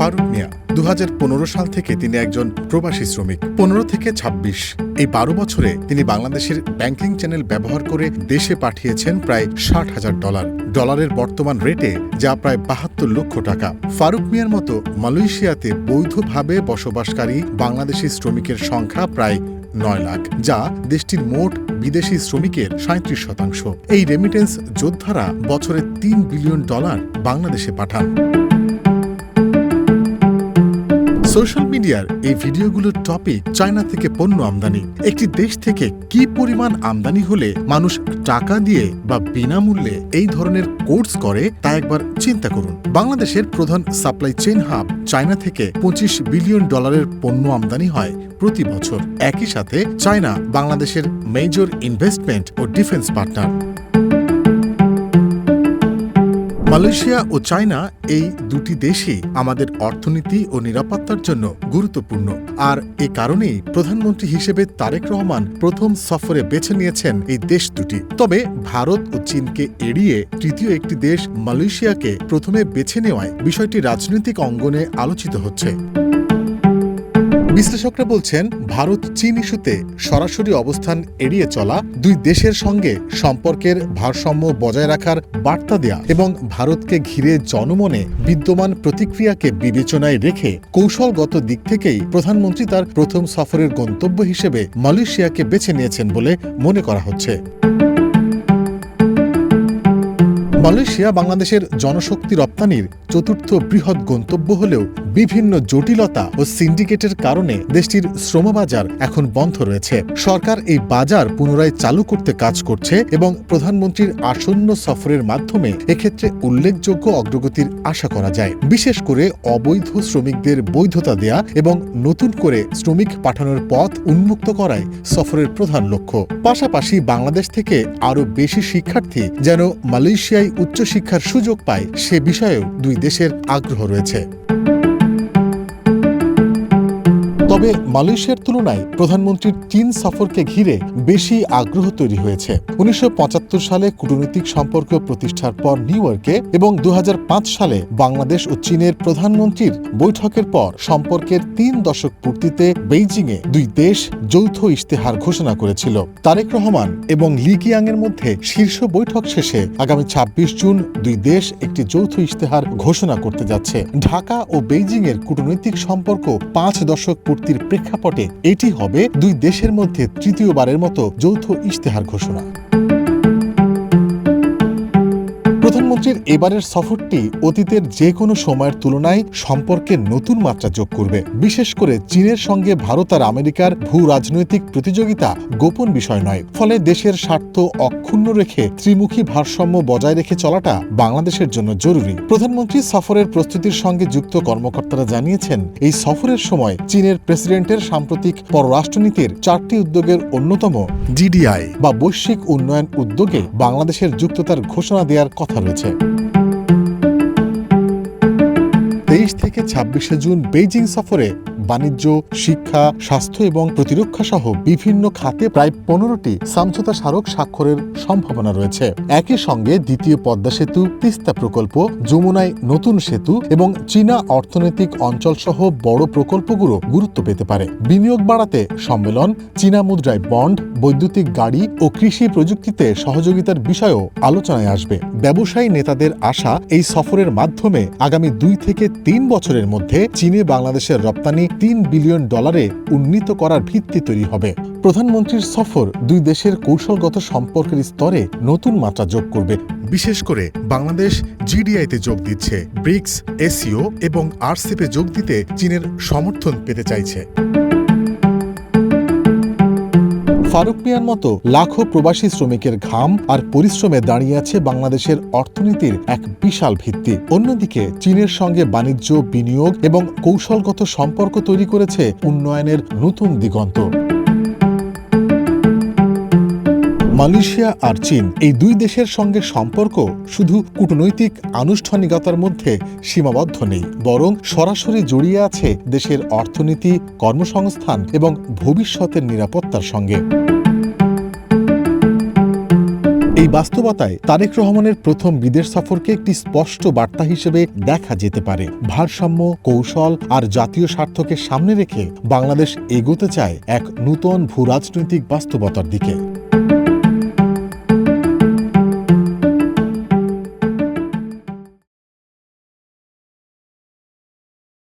ফারুক মিয়া 2015 সাল থেকে তিনি একজন প্রবাসী শ্রমিক। 15 থেকে 26 এই 12 বছরে তিনি বাংলাদেশের ব্যাংকিং চ্যানেল ব্যবহার করে দেশে পাঠিয়েছেন প্রায় $60,000। ডলারের বর্তমান রেটে যা প্রায় 72 লক্ষ টাকা। ফারুক মিয়ার মতো মালয়েশিয়াতে বৈধভাবে বসবাসকারী বাংলাদেশি শ্রমিকের সংখ্যা প্রায় 9 লাখ, যা দেশটির মোট বিদেশি শ্রমিকের 37%। এই রেমিটেন্স যোদ্ধারা বছরে $3 বিলিয়ন বাংলাদেশে পাঠান। সোশ্যাল মিডিয়ার এই ভিডিওগুলোর টপিক চায়না থেকে পণ্য আমদানি। একটি দেশ থেকে কি পরিমাণ আমদানি হলে মানুষ টাকা দিয়ে বা বিনামূল্যে এই ধরনের কোর্স করে তা একবার চিন্তা করুন। বাংলাদেশের প্রধান সাপ্লাই চেইন হাব চায়না থেকে $25 বিলিয়ন পণ্য আমদানি হয় প্রতি বছর। একই সাথে চায়না বাংলাদেশের মেজর ইনভেস্টমেন্ট ও ডিফেন্স পার্টনার। মালয়েশিয়া ও চায়না এই দুটি দেশই আমাদের অর্থনীতি ও নিরাপত্তার জন্য গুরুত্বপূর্ণ, আর এ কারণেই প্রধানমন্ত্রী হিসেবে তারেক রহমান প্রথম সফরে বেছে নিয়েছেন এই দেশ দুটি। তবে ভারত ও চীনকে এড়িয়ে তৃতীয় একটি দেশ মালয়েশিয়াকে প্রথমে বেছে নেওয়ায় বিষয়টি রাজনৈতিক অঙ্গনে আলোচিত হচ্ছে। বিশ্লেষকরা বলছেন, ভারত চীন ইস্যুতে সরাসরি অবস্থান এড়িয়ে চলা, দুই দেশের সঙ্গে সম্পর্কের ভারসাম্য বজায় রাখার বার্তা দেয়া এবং ভারতকে ঘিরে জনমনে বিদ্যমান প্রতিক্রিয়াকে বিবেচনায় রেখে কৌশলগত দিক থেকেই প্রধানমন্ত্রী তার প্রথম সফরের গন্তব্য হিসেবে মালয়েশিয়াকে বেছে নিয়েছেন বলে মনে করা হচ্ছে। মালয়েশিয়া বাংলাদেশের জনশক্তি রপ্তানির চতুর্থ বৃহৎ গন্তব্য হলেও বিভিন্ন জটিলতা ও সিন্ডিকেটের কারণে দেশটির শ্রমবাজার এখন বন্ধ রয়েছে। সরকার এই বাজার পুনরায় চালু করতে কাজ করছে এবং প্রধানমন্ত্রীর আসন্ন সফরের মাধ্যমে এক্ষেত্রে উল্লেখযোগ্য অগ্রগতির আশা করা যায়। বিশেষ করে অবৈধ শ্রমিকদের বৈধতা দেয়া এবং নতুন করে শ্রমিক পাঠানোর পথ উন্মুক্ত করাই সফরের প্রধান লক্ষ্য। পাশাপাশি বাংলাদেশ থেকে আরও বেশি শিক্ষার্থী যেন মালয়েশিয়ায় উচ্চশিক্ষার সুযোগ পায় সে বিষয়েও দুই দেশের আগ্রহ রয়েছে। তবে মালয়েশিয়ার তুলনায় প্রধানমন্ত্রীর চীন সফরকে ঘিরে বেশি আগ্রহ তৈরি হয়েছে। 1975 সালে কূটনৈতিক সম্পর্ক প্রতিষ্ঠার পর নিউ ইয়র্কে এবং 2005 সালে বাংলাদেশ ও চীনের প্রধানমন্ত্রীর বৈঠকের পর সম্পর্কের 3 দশক পূর্তিতে বেইজিংয়ে দুই দেশ যৌথ ইশতেহার ঘোষণা করেছিল। তারেক রহমান এবং লি কিয়াংয়ের মধ্যে শীর্ষ বৈঠক শেষে আগামী 26 জুন দুই দেশ একটি যৌথ ইশতেহার ঘোষণা করতে যাচ্ছে। ঢাকা ও বেইজিংয়ের কূটনৈতিক সম্পর্ক 5 দশক প্রেক্ষাপটে এটি হবে দুই দেশের মধ্যে তৃতীয়বারের মতো যৌথ ইশতেহার ঘোষণা। প্রধানমন্ত্রীর এবারের সফরটি অতীতের যে কোনো সময়ের তুলনায় সম্পর্কে নতুন মাত্রা যোগ করবে। বিশেষ করে চীনের সঙ্গে ভারত আর আমেরিকার ভূ রাজনৈতিক প্রতিযোগিতা গোপন বিষয় নয়। ফলে দেশের স্বার্থ অক্ষুণ্ণ রেখে ত্রিমুখী ভারসাম্য বজায় রেখে চলাটা বাংলাদেশের জন্য জরুরি। প্রধানমন্ত্রী সফরের প্রস্তুতির সঙ্গে যুক্ত কর্মকর্তারা জানিয়েছেন, এই সফরের সময় চীনের প্রেসিডেন্টের সাম্প্রতিক পররাষ্ট্রনীতির 4টি উদ্যোগের অন্যতম ডিডিআই বা বৈশ্বিক উন্নয়ন উদ্যোগে বাংলাদেশের যুক্ততার ঘোষণা দেওয়ার কথা রয়েছে। 23 থেকে 26 জুন বেইজিং সফরে বাণিজ্য, শিক্ষা, স্বাস্থ্য এবং প্রতিরক্ষা সহ বিভিন্ন খাতে প্রায় 15টি সমঝোতা স্মারক স্বাক্ষরের সম্ভাবনা রয়েছে। একই সঙ্গে দ্বিতীয় পদ্মা সেতু, তিস্তা প্রকল্প, যমুনায় নতুন সেতু এবং চীনা অর্থনৈতিক অঞ্চল সহ বড় প্রকল্পগুলো গুরুত্ব পেতে পারে। বিনিয়োগ বাড়াতে সম্মেলন, চীনা মুদ্রায় বন্ড, বৈদ্যুতিক গাড়ি ও কৃষি প্রযুক্তিতে সহযোগিতার বিষয়েও আলোচনায় আসবে। ব্যবসায়ী নেতাদের আশা, এই সফরের মাধ্যমে আগামী 2 থেকে 3 বছরের মধ্যে চীনে বাংলাদেশের রপ্তানি $3 বিলিয়ন উন্নীত করার ভিত্তি তৈরি হবে। প্রধানমন্ত্রীর সফর দুই দেশের কৌশলগত সম্পর্কের স্তরে নতুন মাত্রা যোগ করবে। বিশেষ করে বাংলাদেশ জিডিআইতে যোগ দিচ্ছে, ব্রিক্স, এসিও এবং আরসিপে যোগ দিতে চীনের সমর্থন পেতে চাইছে। ফারুক মিয়ার মতো লাখো প্রবাসী শ্রমিকের ঘাম আর পরিশ্রমে দাঁড়িয়ে আছে বাংলাদেশের অর্থনীতির এক বিশাল ভিত্তি। অন্যদিকে চীনের সঙ্গে বাণিজ্য, বিনিয়োগ এবং কৌশলগত সম্পর্ক তৈরি করেছে উন্নয়নের নতুন দিগন্ত। মালয়েশিয়া আর চীন এই দুই দেশের সঙ্গে সম্পর্ক শুধু কূটনৈতিক আনুষ্ঠানিকতার মধ্যে সীমাবদ্ধ নেই, বরং সরাসরি জড়িয়ে আছে দেশের অর্থনীতি, কর্মসংস্থান এবং ভবিষ্যতের নিরাপত্তার সঙ্গে। এই বাস্তবতায় তারেক রহমানের প্রথম বিদেশ সফরকে একটি স্পষ্ট বার্তা হিসেবে দেখা যেতে পারে। ভারসাম্য, কৌশল আর জাতীয় স্বার্থকে সামনে রেখে বাংলাদেশ এগোতে চায় এক নূতন ভূরাজনৈতিক বাস্তবতার দিকে।